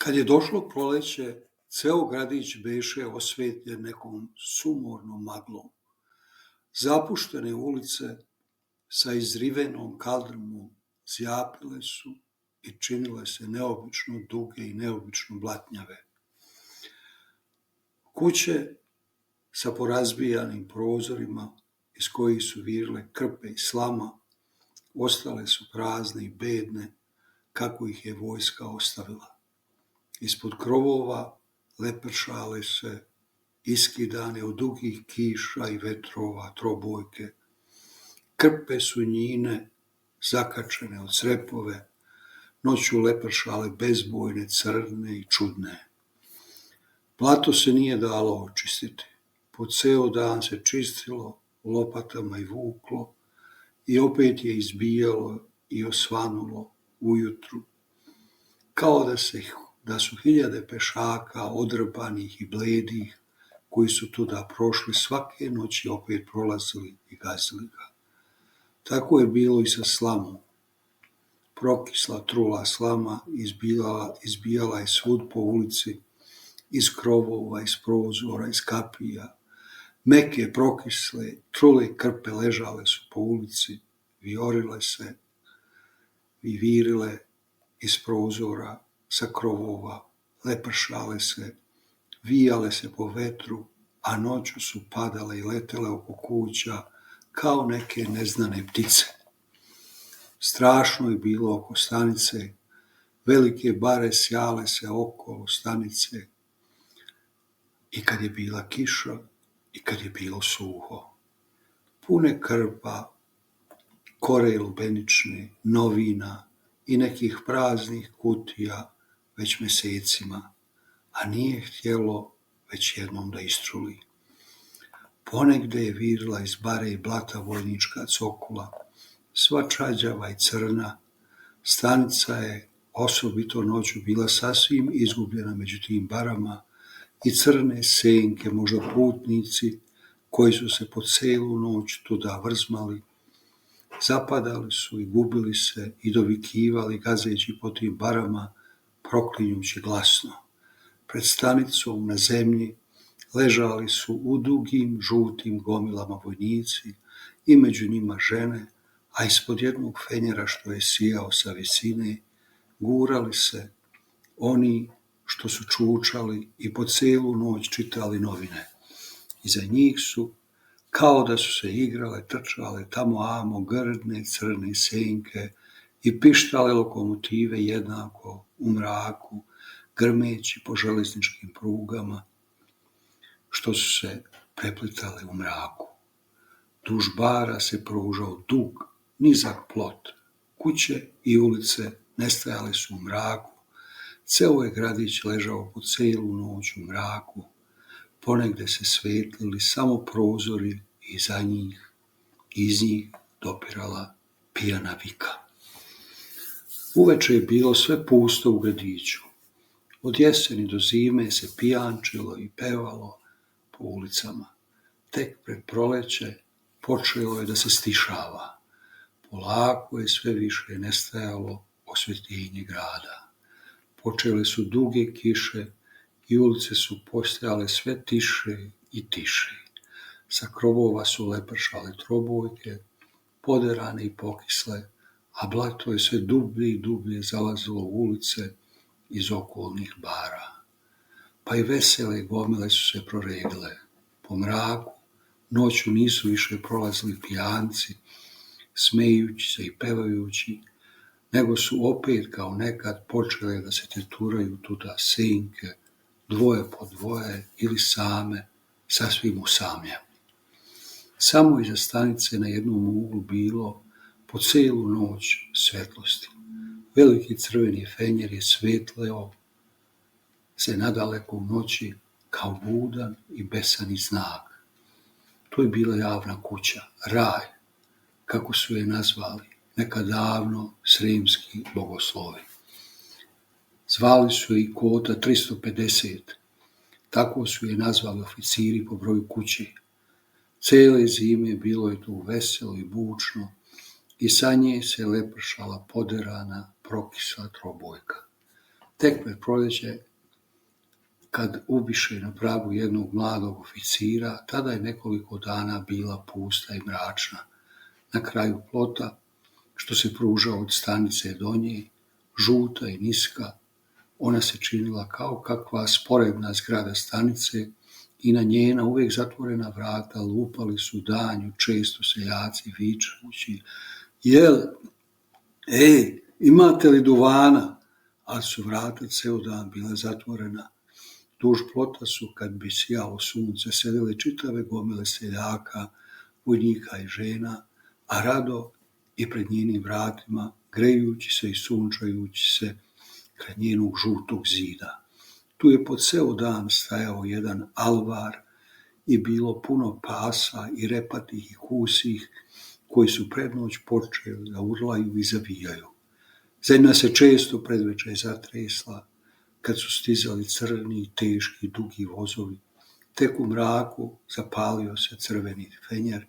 Kad je došlo proleće, ceo gradić beše osvetljen nekom sumornom maglom. Zapuštene ulice sa izrivenom kaldrmom zjapile su i činile se neobično duge i neobično blatnjave. Kuće sa porazbijanim prozorima iz kojih su virile krpe i slama ostale su prazne i bedne kako ih je vojska ostavila. Ispod krovova lepršale se iskidane od dugih kiša i vetrova trobojke. Krpe sunjine zakačene od crepove, noću lepršale bezbojne, crne i čudne. Blato se nije dalo očistiti. Po ceo dan se čistilo lopatama i vuklo i opet je izbijalo i osvanulo ujutru, kao da su hiljade pešaka odrbanih i bledih koji su tuda prošli svake noći opet prolazili i gazili ga. Tako je bilo i sa slamom. Prokisla trula slama izbijala je svud po ulici, iz krovova, iz prozora, iz kapija. Meke, prokisle, trule krpe ležale su po ulici, viorile se i virile iz prozora, sa krovova, lepršale se, vijale se po vetru, a noću su padale i letele oko kuća kao neke neznane ptice. Strašno je bilo oko stanice, velike bare sjale se okolo stanice i kad je bila kiša i kad je bilo suho. Pune krpa, kore lubenične, novina i nekih praznih kutija već mesecima, a nije htjelo već jednom da istruli. Ponegde je virila iz bare i blata vojnička cokula, sva čađava i crna. Stanica je osobito noću bila sasvim izgubljena među tim barama i crne senke, možda putnici koji su se po celu noć tuda vrzmali, zapadali su i gubili se i dovikivali gazeći po tim barama, proklinjući glasno. Pred stanicom na zemlji ležali su u dugim žutim gomilama vojnici i među njima žene, a ispod jednog fenjera što je sijao sa visine gurali se oni što su čučali i po celu noć čitali novine. Iza njih su, kao da su se igrale, trčale tamo amo grdne crne senke i pištale lokomotive jednako u mraku, grmeći po železničkim prugama, što su se preplitale u mraku. Duž bara se pružao dug, nizak plot. Kuće i ulice nestajale su u mraku. Ceo je gradić ležao po celu noć u mraku. Ponegde se svetlili samo prozori i za njih, iz njih dopirala pijana vika. Uveče je bilo sve pusto u gradiću. Od jeseni do zime se pijančilo i pevalo po ulicama. Tek pred proleće počelo je da se stišava. Polako je sve više nestajalo osvjetljenje grada. Počele su duge kiše i ulice su postajale sve tiše i tiše. Sa krovova su lepršale trobojke, poderane i pokisle, a blato je sve dublje i dublje zalazilo u ulice iz okolnih bara. Pa i vesele gomile su se proregile. Po mraku noću nisu više prolazili pijanci, smejući se i pevajući, nego su opet kao nekad počele da se teturaju tuda senke, dvoje po dvoje ili same, sasvim usamljene. Samo iza stanice na jednom uglu bilo po celu noć svetlosti. Veliki crveni fenjer je svetleo se nadaleko u noći kao budan i besani znak. To je bila javna kuća, raj, kako su je nazvali nekad davno sremski bogoslovi. Zvali su je i Kota 350, tako su je nazvali oficiri po broju kuće. Cele zime bilo je tu veselo i bučno i sa nje se lepršala poderana, prokisla trobojka. Tek pred proljeće, kad ubiše na pragu jednog mladog oficira, tada je nekoliko dana bila pusta i mračna. Na kraju plota, što se pruža od stanice do nje, žuta i niska, ona se činila kao kakva sporedna zgrada stanice i na njena uvijek zatvorena vrata lupali su danju često seljaci vičući: "Jel, imate li duvana?" Ali su vrata ceo dan bila zatvorena. Duž plota su, kad bi sjalo sunce, sedele čitave gomile seljaka, vojnika i žena, a rado i pred njenim vratima, grejući se i sunčajući se kraj njenog žutog zida. Tu je po ceo dan stajao jedan alvar i bilo puno pasa i repatih i kusih, koji su pred noć počeli da urlaju i zavijaju. Zemlja se često predveče zatresla, kad su stizali crni i teški dugi vozovi. Tek u mraku zapalio se crveni fenjer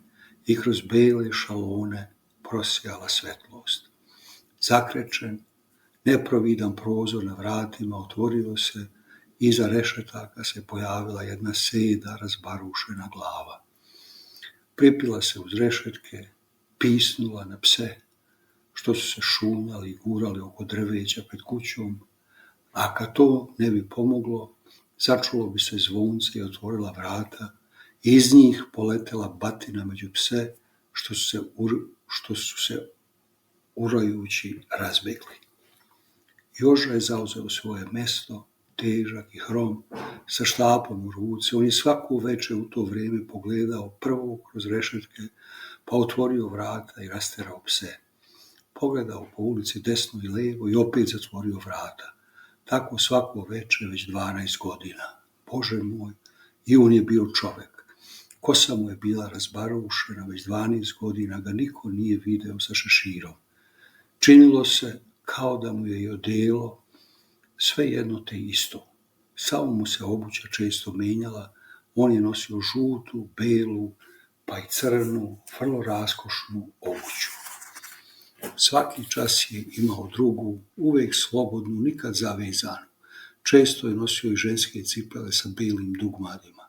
i kroz bele šalone prosijala svetlost. Zakrečen, neprovidan prozor na vratima otvorio se, iza rešetaka se pojavila jedna seda razbarušena glava. Pripila se uz rešetke, pisnula na pse, što su se šunjali i gurali oko drveća pred kućom, a kad to ne bi pomoglo, začulo bi se zvonce i otvorila vrata i iz njih poletela batina među pse, što su se urajući razbegli. Joža je zauzeo svoje mesto, težak i hrom, sa štapom u ruci. On je svako veče u to vrijeme pogledao prvo kroz rešetke, pa otvorio vrata i rasterao pse. Pogledao po ulici desno i levo i opet zatvorio vrata. Tako svako veče već 12 godina. Bože moj, i on je bio čovek. Kosa mu je bila razbarušena, već 12 godina ga niko nije video sa šeširom. Činilo se kao da mu je i odelo sve jedno te isto. Samo mu se obuća često menjala, on je nosio žutu, belu, pa i crnu, vrlo raskošnu obuću. Svaki čas je imao drugu, uvijek slobodnu, nikad zavezanu. Često je nosio i ženske cipele sa belim dugmadima.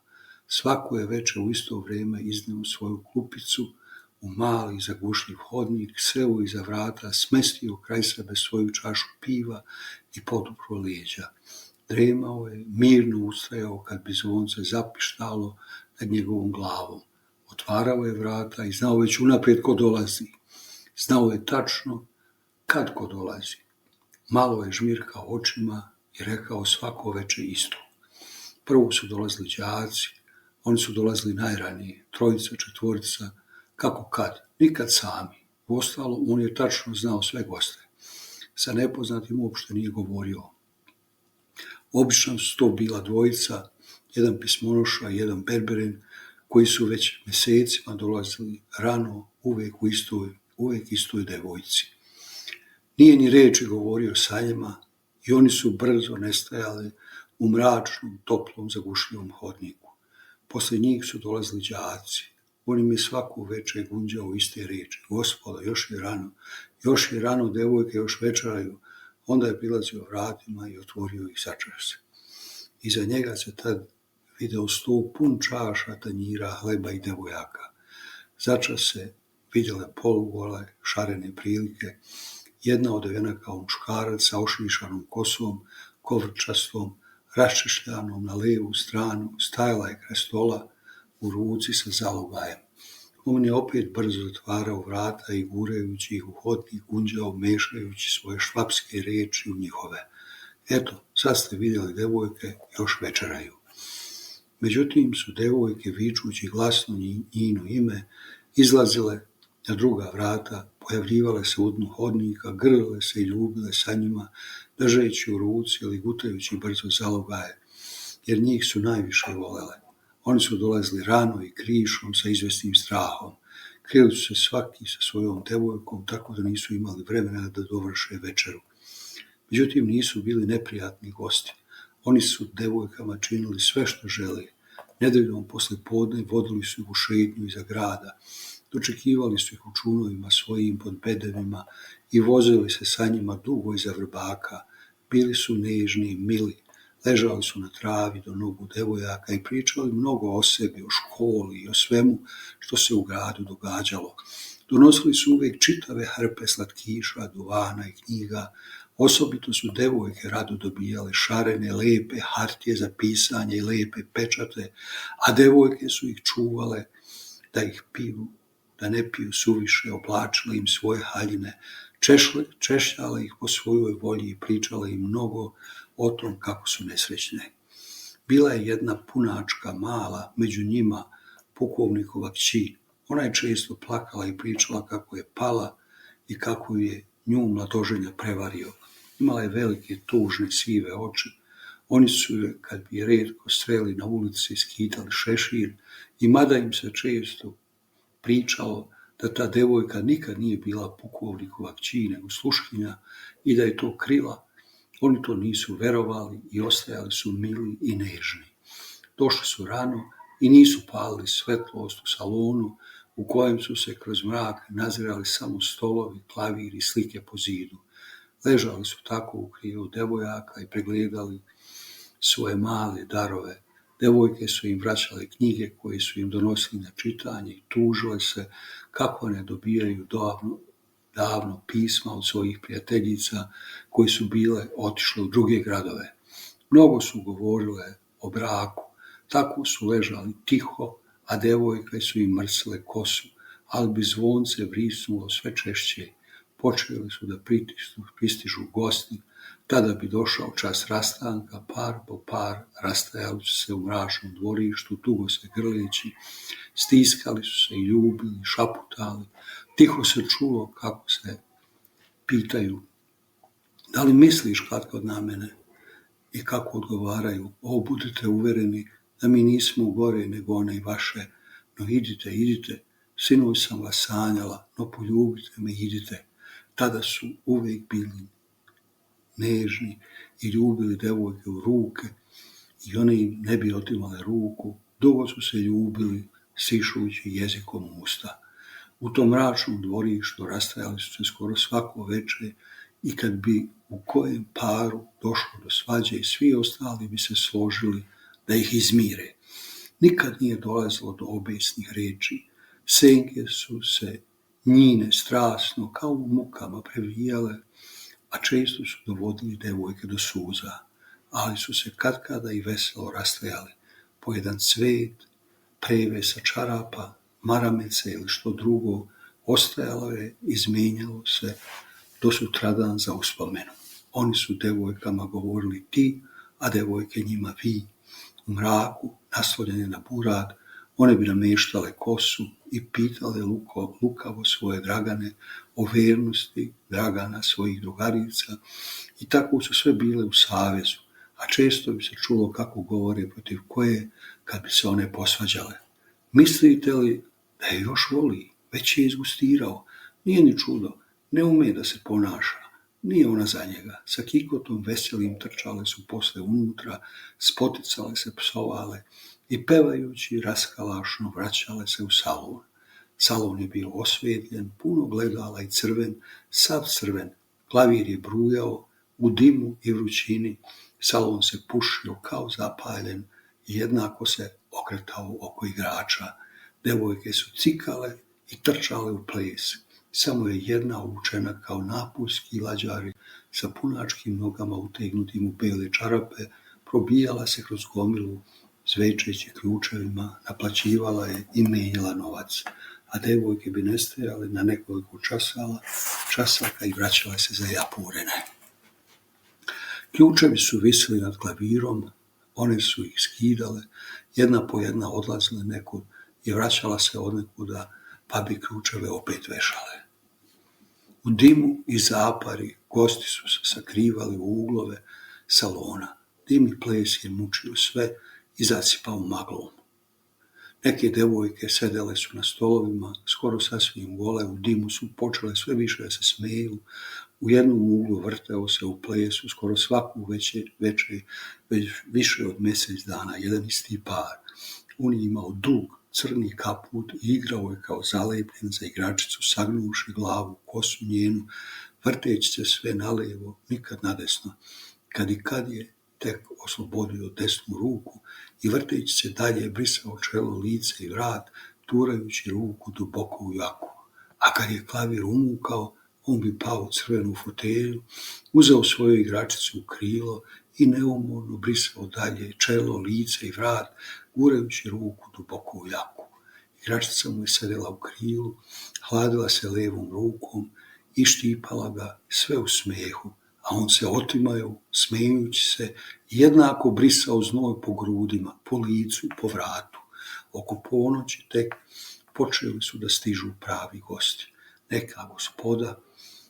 Svako je veče u isto vrijeme izneo svoju klupicu u mali zagušljiv hodnik, seo iza vrata, smestio kraj sebe svoju čašu piva i podupro leđa. Dremao je, mirno ustajao kad bi zvonce zapištalo nad njegovom glavom. Otvarao je vrata i znao već unaprijed ko dolazi. Znao je tačno kad ko dolazi. Malo je žmirkao očima i rekao svako veče isto. Prvo su dolazili đaci, oni su dolazili najranije, 3, 4, kako kad, nikad sami. Uostalom, on je tačno znao sve goste. Sa nepoznatim uopšte nije govorio. Obično su to bila 2, jedan pismonoša i jedan berberin, koji su već mjesecima dolazili rano, uvijek istoj devojci. Nije ni reči govorio sa njima i oni su brzo nestajali u mračnom, toplom, zagušljivom hodniku. Posle njih su dolazili đaci. On im je svaku večer gunđao iste riječi: "Gospodo, još je rano, devojke još večeraju." Onda je prilazio vratima i otvorio ih začas. Iza njega se tad video sto pun čaša, tanjira, hleba i devojaka. Začas se vidjele polugole, šarene prilike, jedna odevena kao muškarac sa ošišanom kosom, kovrčastom, raščešljanom na levu stranu, stajala je kraj stola u ruci sa zalogajem. On je opet brzo zatvarao vrata i gurajući ih u hodnik gunđao, mešajući svoje švapske riječi u njihove. "Eto, sad ste vidjeli, devojke, još večeraju." Međutim su devojke, vičući glasno njino ime, izlazile na druga vrata, pojavljivale se u dnu hodnika, grlile se i ljubile sa njima, držeći u ruci ili gutajući brzo zalogaje, jer njih su najviše volele. Oni su dolazili rano i krišom sa izvesnim strahom. Krili su se svaki sa svojom devojkom, tako da nisu imali vremena da dovrše večeru. Međutim, nisu bili neprijatni gosti. Oni su devojkama činili sve što želi. Nedeljom posle podne vodili su ih u šetnju iza grada. Dočekivali su ih u čunovima svojim pod bedevima i vozili se sa njima dugo iza vrbaka. Bili su nežni i mili. Ležali su na travi do nogu devojaka i pričali mnogo o sebi, o školi i o svemu što se u gradu događalo. Donosili su uvijek čitave hrpe slatkiša, duvana i knjiga. Osobito su devojke rado dobijale šarene, lepe hartije za pisanje i lepe pečate, a devojke su ih čuvale da ne piju suviše, oblačile im svoje haljine, češljale ih po svojoj volji i pričale im mnogo o tom kako su nesrećne. Bila je jedna punačka mala, među njima pukovnikova kći. Ona je često plakala i pričala kako je pala i kako je nju mladoženja prevario. Imala je velike, tužne, sive oči. Oni su je, kad bi je rijetko sreli na ulici, skidali šešir i mada im se često pričalo da ta devojka nikad nije bila pukovnikova kći, nego sluškinja i da je to krila, oni to nisu verovali i ostajali su mili i nežni. Došli su rano i nisu palili svetlost u salonu u kojem su se kroz mrak nazirali samo stolovi, klavir i slike po zidu. Ležali su tako u krilu devojaka i pregledali svoje male darove. Devojke su im vraćale knjige koje su im donosili na čitanje i tužile se kako ne dobijaju davno pisma od svojih prijateljica koji su bile otišle u druge gradove. Mnogo su govorile o braku, tako su ležali tiho, a devojke su im mrsile kosu, ali bi zvonce vrisnulo sve češće. Počeli su da pristižu gosti, tada bi došao čas rastanka, par po par rastajali su se u mračnom dvorištu, dugo se grleći, stiskali su se i ljubili, šaputali. Tiho se čulo kako se pitaju: da li misliš kad na mene? I kako odgovaraju: o, budite uvereni da mi nismo gore nego one i vaše, no idite, sinoć sam vas sanjala, no poljubite me, idite. Tada su uvijek bili nežni i ljubili devojke u ruke i one im ne bi otimale ruku. Dugo su se ljubili, sišujući jezikom usta. U tom mračnom dvorištu rastajali su se skoro svako večer i kad bi u kojem paru došlo do svađe, svi ostali bi se složili da ih izmire. Nikad nije dolazilo do obesnih riječi. Senke su se njine strasno kao u mukama previjale, a često su dovodili devojke do suza, ali su se katkada i veselo rastajali. Po jedan cvet, prevesa čarapa, maramice ili što drugo, ostajalo je, izmijenjalo se do sutradan za uspomenu. Oni su devojkama govorili ti, a devojke njima vi. U mraku, naslonjene na burad, one bi nameštale kosu i pitale lukavo svoje Dragane o vernosti Dragana svojih drugarica i tako su sve bile u savezu, a često bi se čulo kako govore protiv koje kad bi se one posvađale. Mislite li da je još voli? Već je izgustirao. Nije ni čudo, ne ume da se ponaša. Nije ona za njega. Sa kikotom veselim trčale su posle unutra, spoticale se, psovale i pevajući raskalašno vraćale se u salon. Salon je bio osvjetljen, puno gledala i crven, sav crven. Klavir je brujao u dimu i vrućini. Salon se pušio kao zapaljen i jednako se okretao oko igrača. Devojke su cikale i trčale u ples. Samo je jedna obučena kao napulski lađari sa punačkim nogama utegnutim u bele čarape probijala se kroz gomilu zvečeći ključevima, naplaćivala je i menjala novac, a devojke bi nestajale na nekoliko časaka i vraćale se zajapurene. Ključevi su visili nad klavirom, one su ih skidale, jedna po jedna odlazile nekud i vraćala se odnekuda, pa bi ključeve opet vešale. U dimu i zapari gosti su se sakrivali u uglove salona. Dim i ples je mučio sve i zasipao maglom. Neke devojke sedele su na stolovima, skoro sasvim gole, u dimu su počele sve više da se smeju. U jednom uglu vrteo se u plesu skoro svaku večer, već više od mjesec dana, jedan isti par. On je imao dug, crni kaput i igrao je kao zalepljen za igračicu, sagnuši glavu, kosu njenu, vrteći se sve nalevo, nikad nadesno. kad je tek oslobodio desnu ruku i vrteći se dalje brisao čelo, lice i vrat, turajući ruku duboko u jaku. A kad je klavir umukao, on bi pao u crvenu fotelju, uzeo svoju igračicu u krilo i neumorno brisao dalje čelo, lice i vrat, gurajući ruku duboko u jaku. Igračica mu je sedela u krilu, hladila se levom rukom i štipala ga, sve u smehu, a on se otimao, smejući se, jednako brisao znoj po grudima, po licu, po vratu. Oko ponoći tek počeli su da stižu pravi gosti. Neka gospoda,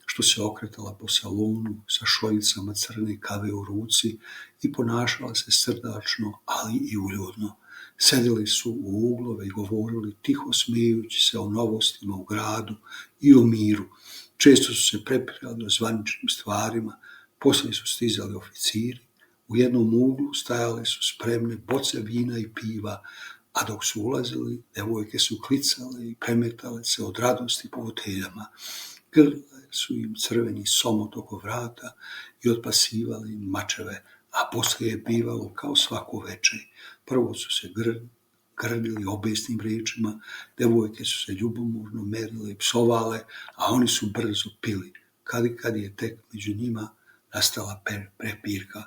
što se okretala po salonu sa šoljicama crne kave u ruci i ponašala se srdačno, ali i uljudno. Sedeli su u uglove i govorili, tiho smijući se o novostima u gradu i o miru. Često su se prepirali o zvaničnim stvarima, poslije su stizali oficiri, u jednom uglu stajale su spremne boce vina i piva, a dok su ulazili, devojke su klicale i premetale se od radosti po foteljama. Grle su im crveni somot oko vrata i otpasivali im mačeve, a poslije je bivalo kao svako večer. Prvo su se grdili obesnim riječima, devojke su se ljubomorno merile i psovale, a oni su brzo pili. Kad je tek među njima nastala prepirka.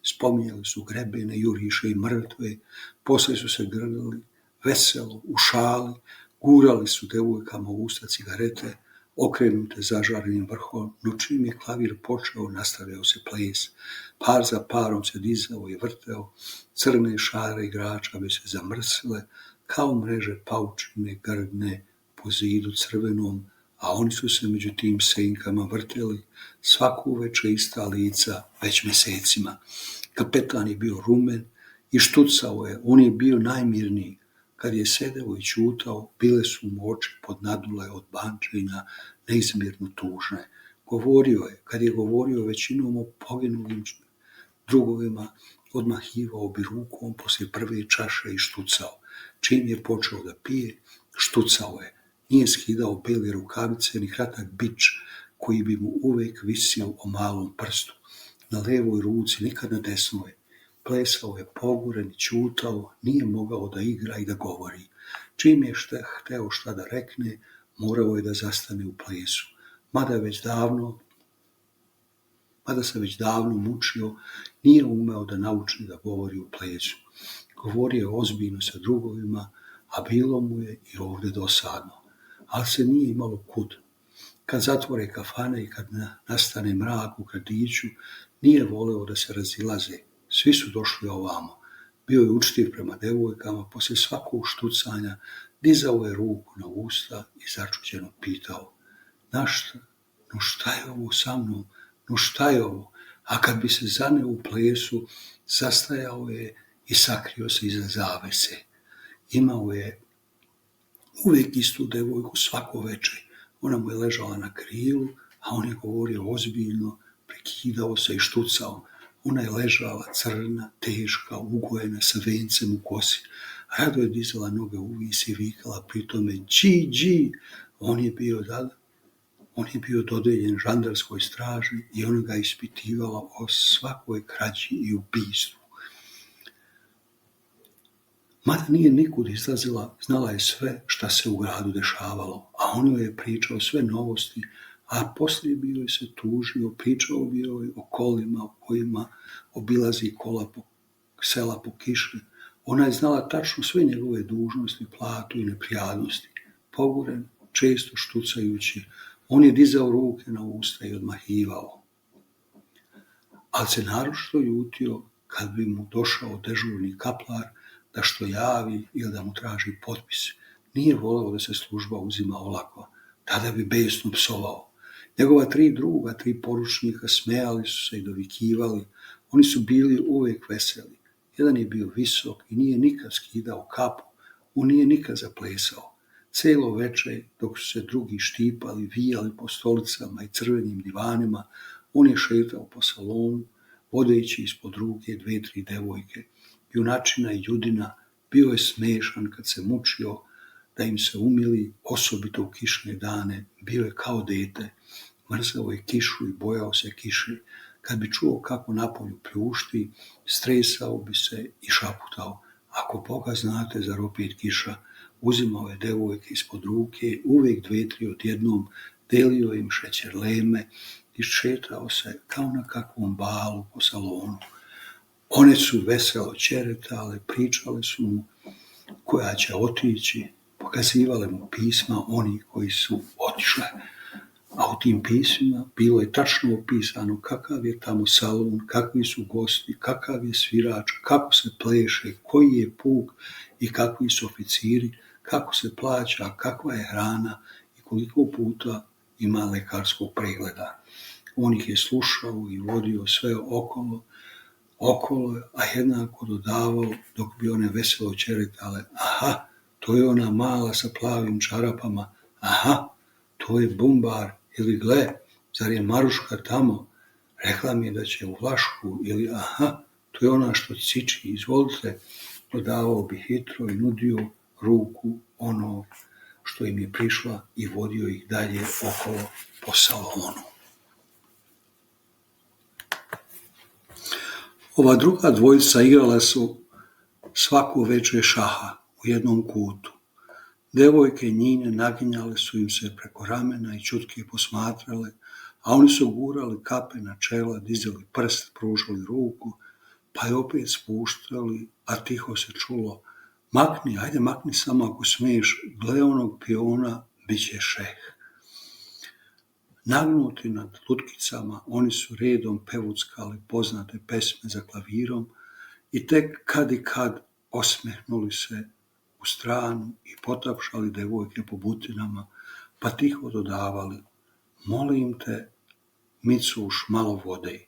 Spominjali su grebene, juriše i mrtve, poslije su se grdili veselo, u šali, gurali su devojkama u usta cigarete, okrenute zažarenim vrhom, no čim je klavir počeo, nastavljao se ples. Par za parom se dizao i vrteo, crne šare igrača bi se zamrsile, kao mreže paučine grdne po zidu crvenom, a oni su se među tim senkama vrteli, svaku veče ista lica, već mjesecima. Kapetan je bio rumen i štucao je, on je bio najmirniji. Kad je sedeo i čutao, bile su mu oči podnadule od bančenja, neizmjerno tužne. Govorio je, kad je govorio većinom o poginulim drugovima, odmahivao bi rukom poslije prve čaše i štucao. Čim je počeo da pije, štucao je. Nije skidao bele rukavice ni kratak bič koji bi mu uvijek visio o malom prstu. Na levoj ruci, nikad na desnoj. Plesao je poguren i čutao, nije mogao da igra i da govori. Čim je hteo šta da rekne, morao je da zastane u plesu. Mada se već davno mučio, nije umeo da nauči da govori u plesu. Govorio je ozbiljno sa drugovima, a bilo mu je i ovdje dosadno. Ali se nije imalo kud. Kad zatvore kafane i kad nastane mrak u gradiću, nije voleo da se razilaze. Svi su došli ovamo. Bio je učtiv prema devojkama, poslije svakog štucanja dizao je ruku na usta i začuđeno pitao: Našta? No šta je ovo sa mnom? No šta je ovo? A kad bi se zaneo u plesu, zastajao je i sakrio se iza zavese. Imao je uvijek istu devojku svako večer. Ona mu je ležala na krilu, a on je govorio ozbiljno, prekidao se i štucao. Ona je ležala crna, teška, ugojena, sa vencem u kosi. Rado je dizala noge u vis i vikala pri tome dži. On je bio dodeljen žandarskoj straži i ona ga ispitivala o svakoj krađi i ubistvu. Mada nije nikud izlazila, znala je sve šta se u gradu dešavalo, a on joj je pričao sve novosti, a poslije bio je se tužio, pričao bio je o kolima u kojima obilazi kola sela po kiši. Ona je znala tačno sve njegove dužnosti, platu i neprijatnosti. Poguren, često štucajući, on je dizao ruke na usta i odmahivao. Ali se naročito ljutio kad bi mu došao dežurni kaplar da što javi ili da mu traži potpis. Nije voleo da se služba uzima olako, tada bi besno psovao. Njegova 3 druga, 3 poručnika smejali su se i dovikivali. Oni su bili uvijek veseli. Jedan je bio visok i nije nikad skidao kapu, on nije nikad zaplesao. Cijelo večer, dok su se drugi štipali, vijali po stolicama i crvenim divanima, on je šetao po salonu, vodeći ispod ruke 2-3 devojke. Junačina i Judina bio je smešan kad se mučio da im se umili, osobito u kišne dane, bio je kao dete. Mrzao je kišu i bojao se kiše. Kad bi čuo kako napolju pljušti, stresao bi se i šaputao: ako Boga znate, zar opet kiša? Uzimao je devojke ispod ruke, uvijek 2-3 odjednom, delio im šećerleme i šetao se kao na kakvom balu po salonu. One su veselo ćeretale, pričale su mu koja će otići, pokazivale mu pisma oni koji su otišle. A u tim pismima bilo je tačno opisano kakav je tamo salon, kakvi su gosti, kakav je svirač, kako se pleše, koji je puk i kakvi su oficiri, kako se plaća, kakva je hrana i koliko puta ima lekarskog pregleda. On ih je slušao i vodio sve okolo, a jednako dodavao dok bi one veselo ćeretale: aha, to je ona mala sa plavim čarapama, aha, to je Bumbar, ili gle, zar je Maruška tamo, rekla mi je da će u Vlašku, ili aha, to je ona što ciči, izvolite, dodavao bi hitro i nudio ruku ono što im je prišla i vodio ih dalje okolo po salonu. Ova druga dvojica igrala su svako večer šaha u jednom kutu. Devojke njine naginjale su im se preko ramena i čutke posmatrale, a oni su gurali kape na čela, dizali prst, pružali ruku, pa je opet spuštali, a tiho se čulo: makni, ajde makni samo ako smiješ, gle onog piona, bit će šeh. Nagnuti nad lutkicama, oni su redom pevuckali poznate pesme za klavirom i tek kad i kad osmehnuli se u stranu i potapšali devojke po butinama, pa tiho dodavali: molim te, Micuš, malo vode.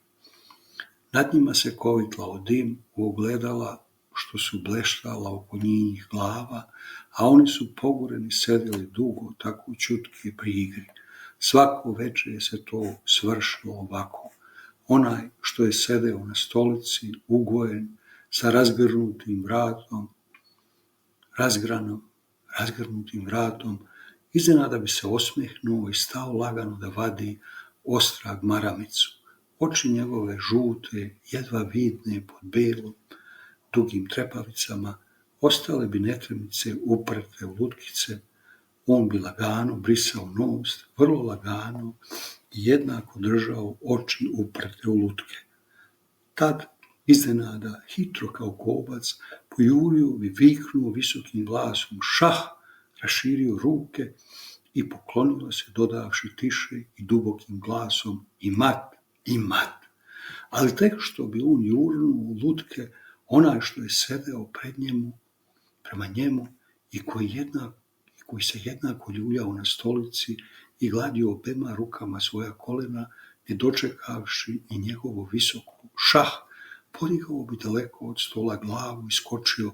Nad njima se kovitlao dim u ogledala što su bleštala oko njih glava, a oni su pogureni sedjeli dugo, tako čutki pri igri. Svako večer se to svršilo ovako. Onaj što je sedeo na stolici, ugojen, sa razgrnutim vratom, iznenada bi se osmehnuo i stao lagano da vadi ostrag maramicu. Oči njegove žute, jedva vidne pod belom, dugim trepavicama, ostale bi netremice uprte u lutkice. On bi lagano brisao nos, vrlo lagano, i jednako držao oči uprte u lutke. Tad, iznenada, hitro kao kobac, pojurio bi, viknuo visokim glasom šah, raširio ruke i poklonio se, dodavši tiše i dubokim glasom i mat. Ali tek što bi on jurnuo u lutke, onaj što je sedeo prema njemu i koji se jednako ljuljao na stolici i gladio obema rukama svoja kolena, ne dočekavši i njegovo visoko šah, podigao bi daleko od stola glavu i skočio: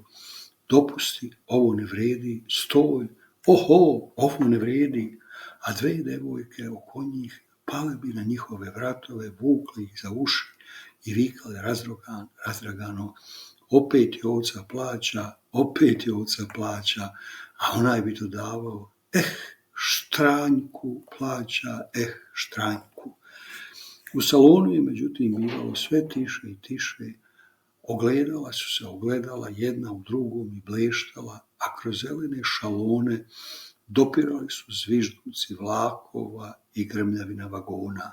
dopusti, ovo ne vredi, stoj, oho, ovo ne vredi, a 2 devojke oko njih pale bi na njihove vratove, vukli ih za uši i vikale razdragano: opet je ovca plaća, a onaj bi dodavao: štranjku plaća, štranjku. U salonu je međutim bivalo sve tiše i tiše, ogledala su se ogledala jedna u drugom i bleštala, a kroz zelene šalone dopirali su zvižduci vlakova i grmljavina vagona.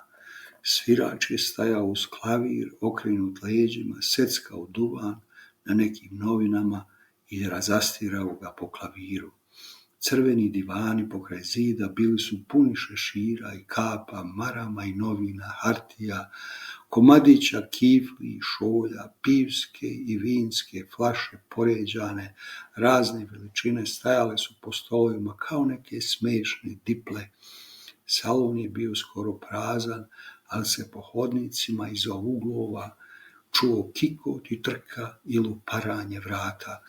Svirač je stajao uz klavir, okrenut leđima, seckao duvan na nekim novinama i razastirao ga po klaviru. Crveni divani pokraj zida bili su puni šešira i kapa, marama i novina, hartija, komadića, kifli i šolja, pivske i vinske flaše poređane, razne veličine, stajale su po stolovima kao neke smešne diple. Salon je bio skoro prazan, ali se po hodnicima iza uglova čuo kikot i trka i luparanje vrata.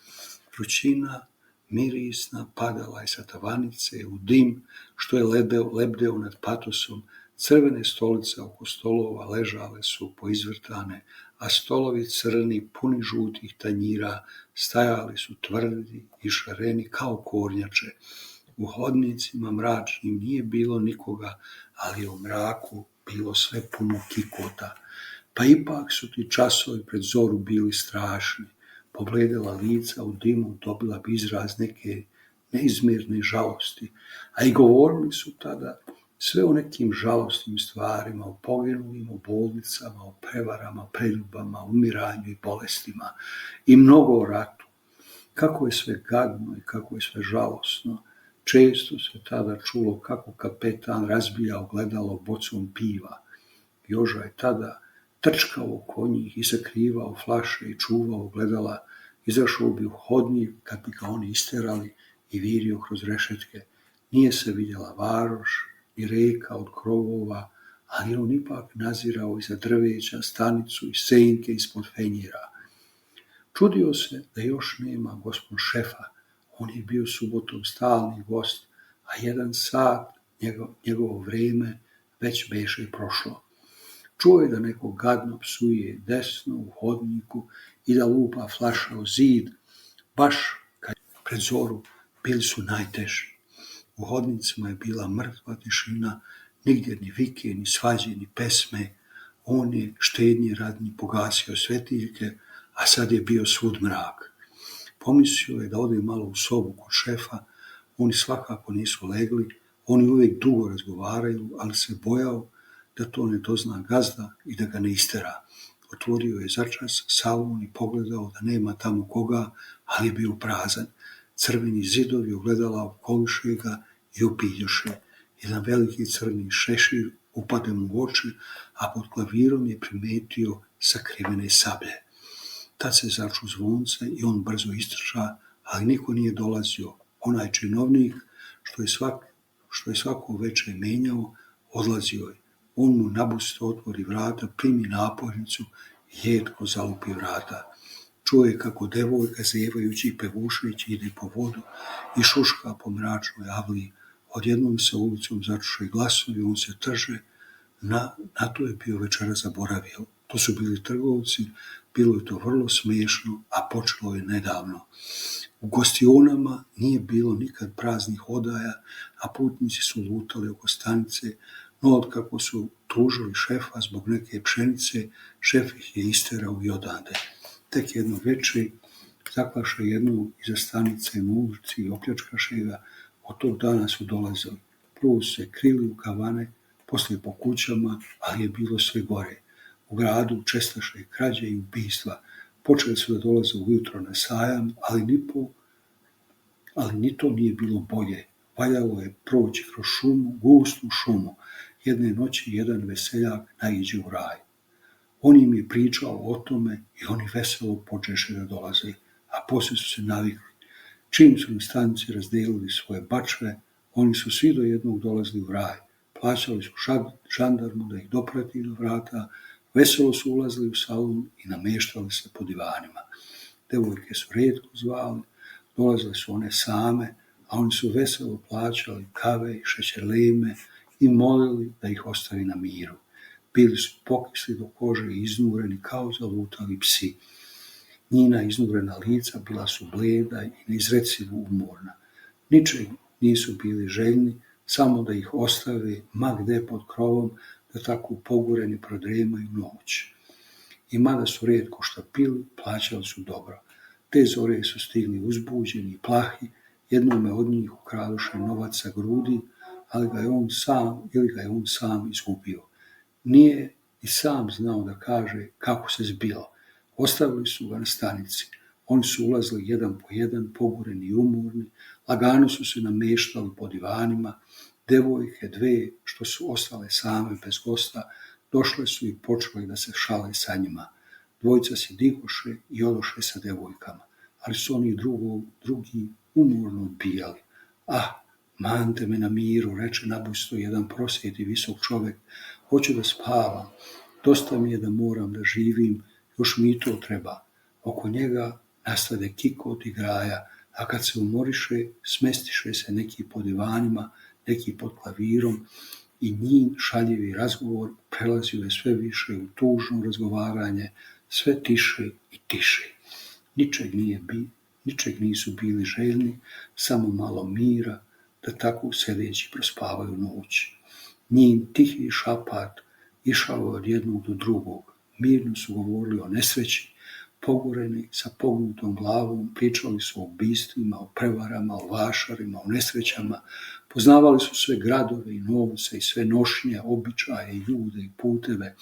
Vrućina mirisna padala je sa tavanice u dim što je lebdeo nad patosom. Crvene stolice oko stolova ležale su poizvrtane, a stolovi crni, puni žutih tanjira, stajali su tvrdi i šareni kao kornjače. U hodnicima mračnim nije bilo nikoga, ali u mraku bilo sve puno kikota. Pa ipak su ti časovi pred zoru bili strašni. Pobledela lica u dimu dobila bi izraz neke neizmjerne žalosti, a i govorili su tada sve o nekim žalostnim stvarima, o poginulim, o bolnicama, o prevarama, preljubama, umiranju i bolestima i mnogo o ratu. Kako je sve gadno i kako je sve žalosno. Često se tada čulo kako kapetan razbija ogledalo bocom piva. Joža je tada trčkao oko njih i sakrivao flaše i čuvao ogledala. Izašao bi u hodnik kad bi ga oni isterali i virio kroz rešetke. Nije se vidjela varoš i reka od krovova, ali on ipak nazirao iza drveća, stanicu i senke ispod fenjera. Čudio se da još nema gospon šefa. On je bio subotom stalni gost, a 1 sat njegovo vrijeme već beše prošlo. Čuo je da neko gadno psuje desno u hodniku i da lupa flaša o zid, baš kad pred zoru bili su najteži. U hodnicima je bila mrtva tišina, nigdje ni vike, ni svađe, ni pesme. On je štednje radnji pogasio svetiljke, a sad je bio svud mrak. Pomislio je da ode malo u sobu kod šefa, oni svakako nisu legli, oni uvijek dugo razgovaraju, ali se bojao da to ne dozna gazda i da ga ne istera. Otvorio je začas salon i pogledao da nema tamo koga, ali je bio prazan. Crveni zidovi ogledala okoliše ga i upiljoše. Jedan veliki crni šešir upade mu u oči, a pod klavirom je primetio sakrivene sablje. Tad se začu zvonce i on brzo istrča, ali niko nije dolazio. Onaj činovnik što je svako večer menjao, odlazio je. On mu nabusto otvori vrata, primi napornicu i jetko zalupi vrata. Čuo je kako devojka zevajući i pevušeći ide po vodu i šuška po mračnoj avliji. Odjednom se ulicom začuše glasovi, on se trže. Na to je bio večera zaboravio. To su bili trgovci, bilo je to vrlo smiješno, a počelo je nedavno. U gostionama nije bilo nikad praznih odaja, a putnici su lutali oko stanice, no otkako su tužili šefa zbog neke pšenice, šef ih je isterao i odande. Tek jedno večer zaklaše jednog iza stanice na ulici i opljačkaše ga. Od tog dana su dolazili. Prvo su se krili u kavane, poslije po kućama, ali je bilo sve gore. U gradu čestaše krađe i ubistva. Počeli su da dolaze ujutro na sajam, ali ni to nije bilo bolje. Valjalo je proći kroz šumu, gustu šumu. Jedne noći jedan veseljak naiđe u raj. On im je pričao o tome i oni veselo počeše da dolaze, a poslije su se navikli. Čim su na stanici razdelili svoje bačve, oni su svi do jednog dolazili u raj. Plaćali su žandarmu da ih doprati do vrata, veselo su ulazili u salon i nameštali se po divanima. Devojke su rijetko zvali, dolazile su one same, a oni su veselo plaćali kave i šećerleme i molili da ih ostavi na miru. Bili su pokisli do kože i iznureni kao zalutali psi. Njina iznurena lica bila su bleda i neizrecivo umorna. Ničeg nisu bili željni, samo da ih ostave ma gde pod krovom, da tako pogoreni prodremaju noć. I mada su rijetko šta pili, plaćali su dobro. Te zore su stigli uzbuđeni i plahi, jednome od njih ukradoše novac sa grudi, ali ga je on sam izgubio. Nije i sam znao da kaže kako se zbilo. Ostavili su ga na stanici. Oni su ulazili jedan po jedan, pogoreni i umorni, lagano su se nameštali po divanima. Devojke dve, što su ostale same bez gosta, došle su i počele da se šale sa njima. Dvojica se dihoše i odoše sa devojkama, ali su oni drugi umorno odbijali. Ah, mante me na miru, reče nabujsto jedan prosjeti visok čovjek, hoću da spavam, dosta mi je da moram da živim, još mi to treba. Oko njega nastade kikot i graja, a kad se umoriše, smestiše se neki po divanima, neki pod klavirom i njin šaljivi razgovor prelazio je sve više u tužno razgovaranje, sve tiše i tiše. Ničeg nisu bili željni, samo malo mira, da tako sedeći prospavaju noć. Njin tihi šapat išao od jednog do drugog. Mirno su govorili o nesreći, pogoreni sa pognutom glavom, pričali su o ubistvima, o prevarama, o vašarima, o nesrećama, poznavali su sve gradove i novce i sve nošnje, običaje i ljude i puteve,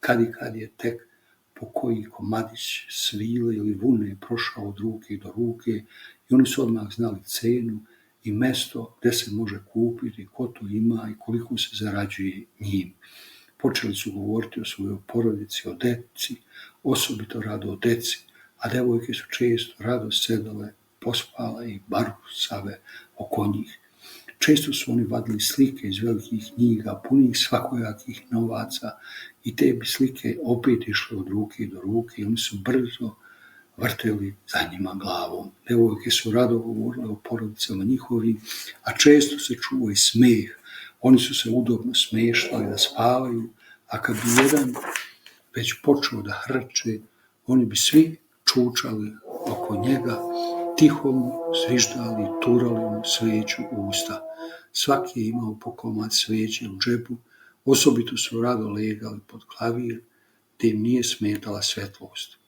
kad je tek po koji komadić svile ili vune prošao od ruke do ruke i oni su odmah znali cenu i mesto gdje se može kupiti, ko to ima i koliko se zarađuje njim. Počeli su govoriti o svojoj porodici, o deci, osobito rado o deci, a devojke su često rado sedale, pospale i barusave oko njih. Često su oni vadili slike iz velikih knjiga, punih svakojakih novaca i te bi slike opet išle od ruke do ruke i oni su brzo vrteli za njima glavom. Devojke su rado govorile o porodicama njihovim, a često se čuo i smeh. Oni su se udobno smještali da spavaju, a kad bi jedan već počeo da hrče, oni bi svi čučali oko njega, tiho mu zviždali i turali mu sveću u usta. Svaki je imao po komad sveće u džepu, osobito su rado legali pod klavir, te im nije smetala svetlost.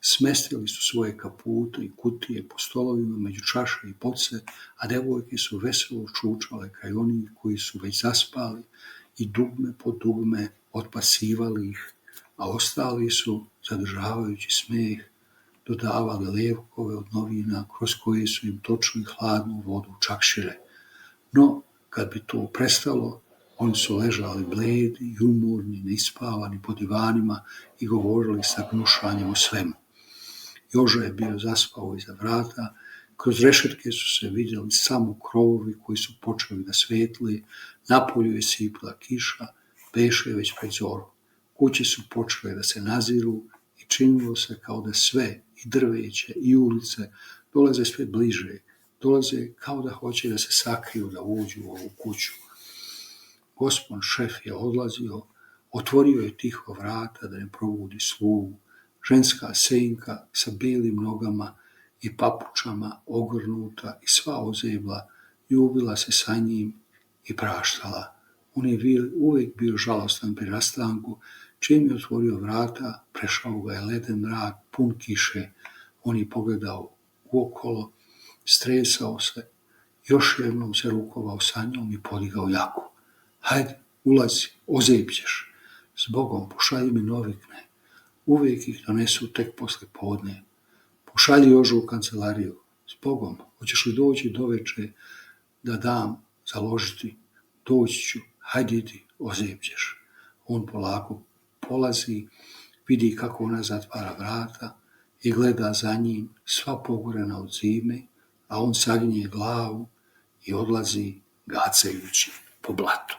Smestili su svoje kapute i kutije po stolovima među čaše i boce, a devojke su veselo čučale kraj onih koji su već zaspali i dugme po dugme otpasivali ih, a ostali su, zadržavajući smeh, dodavali levkove od novina kroz koje su im točili hladnu vodu čakšire. No, kad bi to prestalo, oni su ležali bledi i umorni, neispavani po divanima i govorili sa gnušanjem o svemu. Joža je bio zaspao iza vrata, kroz rešetke su se vidjeli samo krovovi koji su počeli da svetli, napolju je sipla kiša, beše već pred zoru. Kuće su počele da se naziru i činilo se kao da sve, i drveće i ulice, dolaze sve bliže, dolaze kao da hoće da se sakriju da uđu u ovu kuću. Gospon šef je odlazio, otvorio je tiho vrata da ne probudi slugu. Ženska senka sa bijelim nogama i papučama ogrnuta i sva ozebla, ljubila se sa njim i praštala. On je uvijek bio žalostan pri rastanku, čim je otvorio vrata, prešao ga je leden mrak, pun kiše. On je pogledao uokolo, stresao se, još jednom se rukovao sa njom i podigao jaku. Hajde, ulazi, ozebćeš. Zbogom, pošalji mi novikne. Uvijek ih donesu tek posle podne. Pošalji Jožu u kancelariju. Zbogom, hoćeš li doći doveče da dam založiti? Doći ću, hajde idi, ozebćeš. On polako polazi, vidi kako ona zatvara vrata i gleda za njim, sva pogorena od zime, a on saginje glavu i odlazi gacajući po blatu.